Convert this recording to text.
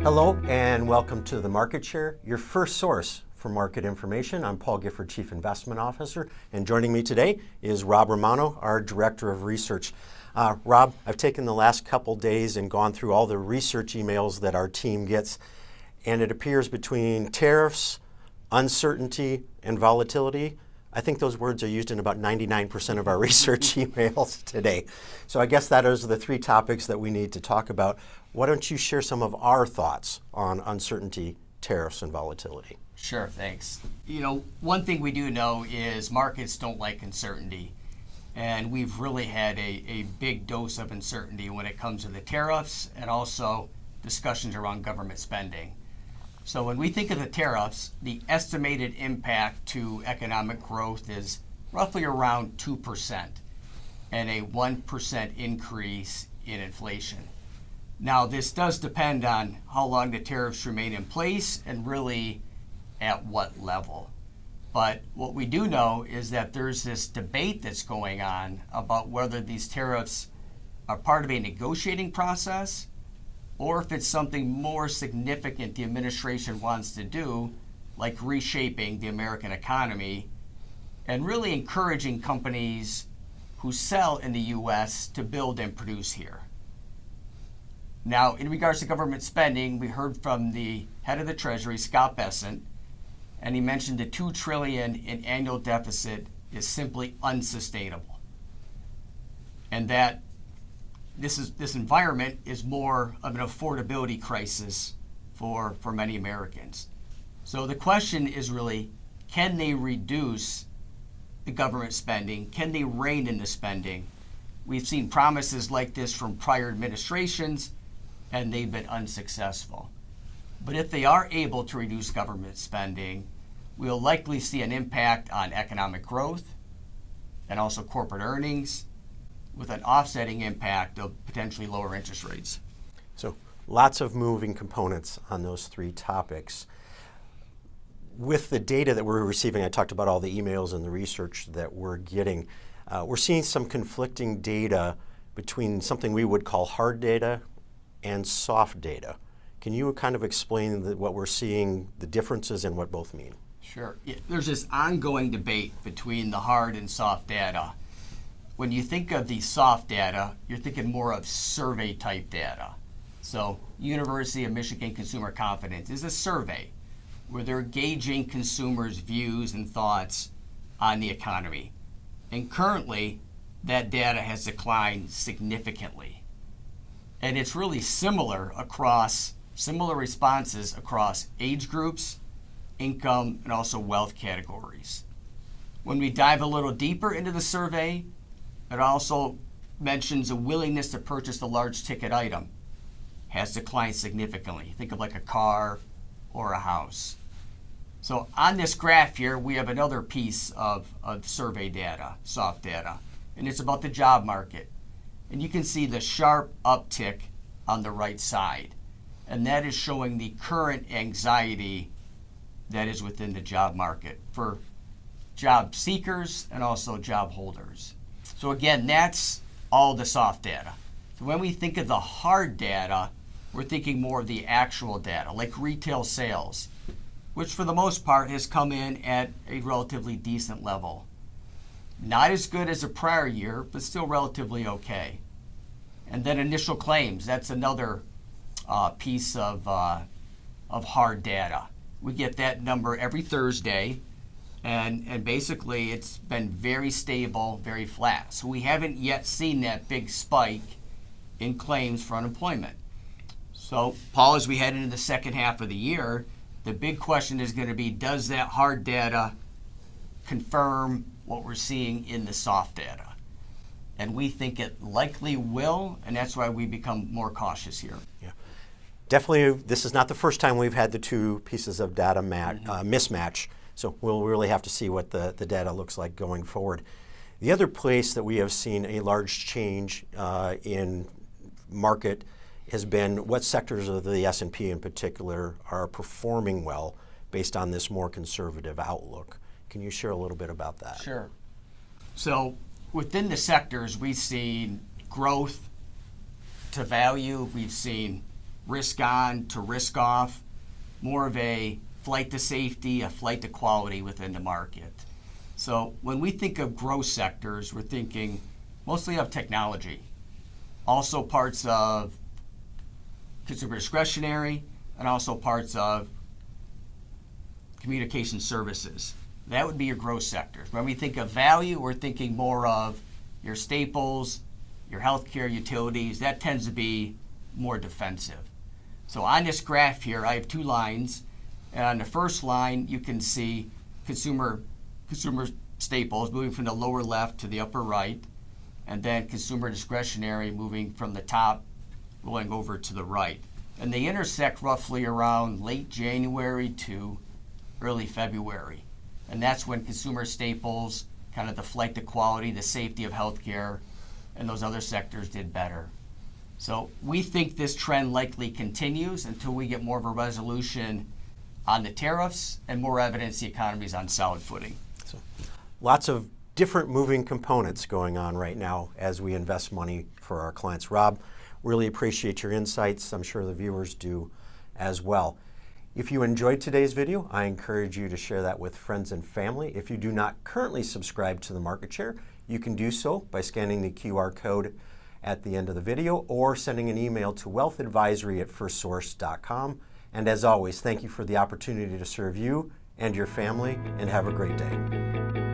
Hello and welcome to the Market Share, your first source for market information. I'm Paul Gifford, Chief Investment Officer, and joining me today is Rob Romano, our Director of Research. Rob, I've taken the last couple days and gone through all the research emails that our team gets, and it appears between tariffs, uncertainty, and volatility, I think those words are used in about 99% of our research emails today. So I guess that is the three topics that we need to talk about. Why don't you share some of our thoughts on uncertainty, tariffs, and volatility? Sure, thanks. One thing we do know is markets don't like uncertainty. And we've really had a big dose of uncertainty when it comes to the tariffs and also discussions around government spending. So when we think of the tariffs, the estimated impact to economic growth is roughly around 2% and a 1% increase in inflation. Now, this does depend on how long the tariffs remain in place and really at what level. But what we do know is that there's this debate that's going on about whether these tariffs are part of a negotiating process or if it's something more significant the administration wants to do, like reshaping the American economy and really encouraging companies who sell in the U.S. to build and produce here. Now, in regards to government spending, we heard from the head of the Treasury, Scott Bessent, and he mentioned the $2 trillion in annual deficit is simply unsustainable. And that this environment is more of an affordability crisis for many Americans. So the question is really, can they reduce the government spending? Can they rein in the spending? We've seen promises like this from prior administrations, and they've been unsuccessful. But if they are able to reduce government spending, we'll likely see an impact on economic growth and also corporate earnings, with an offsetting impact of potentially lower interest rates. So lots of moving components on those three topics. With the data that we're receiving, I talked about all the emails and the research that we're getting. We're seeing some conflicting data between something we would call hard data and soft data. Can you kind of explain what we're seeing, the differences, and what both mean? Sure. Yeah, there's this ongoing debate between the hard and soft data. When you think of the soft data, you're thinking more of survey type data. So University of Michigan Consumer Confidence is a survey where they're gauging consumers' views and thoughts on the economy. And currently, that data has declined significantly. And it's really similar responses across age groups, income, and also wealth categories. When we dive a little deeper into the survey, it also mentions a willingness to purchase a large ticket item has declined significantly. Think of like a car or a house. So on this graph here, we have another piece of survey data, soft data, and it's about the job market. And you can see the sharp uptick on the right side. And that is showing the current anxiety that is within the job market for job seekers and also job holders. So again, that's all the soft data. So when we think of the hard data, we're thinking more of the actual data, like retail sales, which for the most part has come in at a relatively decent level. Not as good as the prior year, but still relatively okay. And then initial claims, that's another piece of hard data. We get that number every Thursday. And basically, it's been very stable, very flat. So we haven't yet seen that big spike in claims for unemployment. So, Paul, as we head into the second half of the year, the big question is going to be, does that hard data confirm what we're seeing in the soft data? And we think it likely will, and that's why we become more cautious here. Yeah. Definitely, this is not the first time we've had the two pieces of data mismatch. So we'll really have to see what the data looks like going forward. The other place that we have seen a large change in market has been what sectors of the S&P in particular are performing well based on this more conservative outlook. Can you share a little bit about that? Sure. So within the sectors, we've seen growth to value. We've seen risk on to risk off, more of a flight to safety, a flight to quality within the market. So when we think of growth sectors, we're thinking mostly of technology, also parts of consumer discretionary, and also parts of communication services. That would be your growth sectors. When we think of value, we're thinking more of your staples, your healthcare, utilities. That tends to be more defensive. So on this graph here, I have two lines. And on the first line, you can see consumer staples moving from the lower left to the upper right, and then consumer discretionary moving from the top going over to the right. And they intersect roughly around late January to early February. And that's when consumer staples, kind of the flight to quality, the safety of healthcare, and those other sectors did better. So we think this trend likely continues until we get more of a resolution on the tariffs and more evidence the economy is on solid footing. So, lots of different moving components going on right now as we invest money for our clients. Rob, really appreciate your insights. I'm sure the viewers do as well. If you enjoyed today's video, I encourage you to share that with friends and family. If you do not currently subscribe to the Market Share, you can do so by scanning the QR code at the end of the video or sending an email to wealthadvisory@firstsource.com. And as always, thank you for the opportunity to serve you and your family, and have a great day.